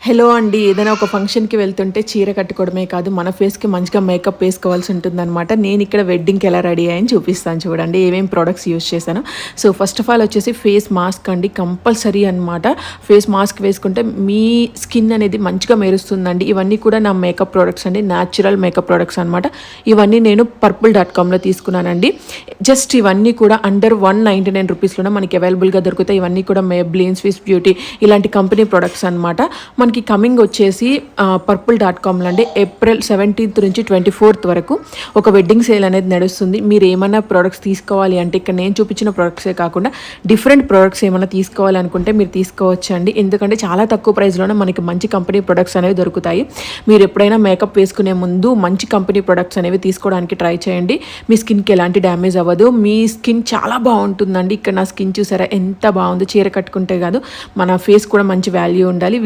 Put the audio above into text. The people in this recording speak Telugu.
హలో అండి. ఏదైనా ఒక ఫంక్షన్‌కి వెళ్తుంటే చీర కట్టుకోవడమే కాదు, మన ఫేస్‌కి మంచిగా మేకప్ వేసుకోవాల్సి ఉంటుందనమాట. నేనిక్కడ వెడ్డింగ్‌కి ఎలా రెడీ అయ్యానో చూపిస్తాను చూడండి. ఏమేం ప్రొడక్ట్స్ యూజ్ చేశానో. సో, ఫస్ట్ ఆఫ్ ఆల్ వచ్చేసి ఫేస్ మాస్క్ అండి. కంపల్సరీ అనమాట. ఫేస్ మాస్క్ వేసుకుంటే మీ స్కిన్ అనేది మంచిగా మెరుస్తుందండి. ఇవన్నీ కూడా నా మేకప్ ప్రొడక్ట్స్ అండి. న్యాచురల్ మేకప్ ప్రొడక్ట్స్ అనమాట. ఇవన్నీ నేను purple.comలో తీసుకున్నానండి. జస్ట్ ఇవన్నీ కూడా అండర్ 199 రూపీస్‌లోనే మనకి అవైలబుల్‌గా దొరుకుతాయి. ఇవన్నీ కూడా మేబ్లిన్, స్విస్ బ్యూటీ ఇలాంటి కంపెనీ ప్రొడక్ట్స్ అనమాట. మనకి కమింగ్ వచ్చేసి purple.comలో అండి ఏప్రిల్ 17th నుంచి 24th వరకు ఒక వెడ్డింగ్ సేల్ అనేది నడుస్తుంది. మీరు ఏమైనా ప్రొడక్ట్స్ తీసుకోవాలి అంటే ఇక్కడ నేను చూపించిన ప్రొడక్ట్సే కాకుండా డిఫరెంట్ ప్రొడక్ట్స్ ఏమైనా తీసుకోవాలి అనుకుంటే మీరు తీసుకోవచ్చు అండి. ఎందుకంటే చాలా తక్కువ ప్రైస్లోనే మనకి మంచి కంపెనీ ప్రొడక్ట్స్ అనేవి దొరుకుతాయి. మీరు ఎప్పుడైనా మేకప్ వేసుకునే ముందు మంచి కంపెనీ ప్రొడక్ట్స్ అనేవి తీసుకోవడానికి ట్రై చేయండి. మీ స్కిన్కి ఎలాంటి డ్యామేజ్ అవ్వదు. మీ స్కిన్ చాలా బాగుంటుందండి. ఇక్కడ నా స్కిన్ చూసారా ఎంత బాగుందో. చీర కట్టుకుంటే కాదు, మన ఫేస్ కూడా మంచి వాల్యూ ఉండాలి.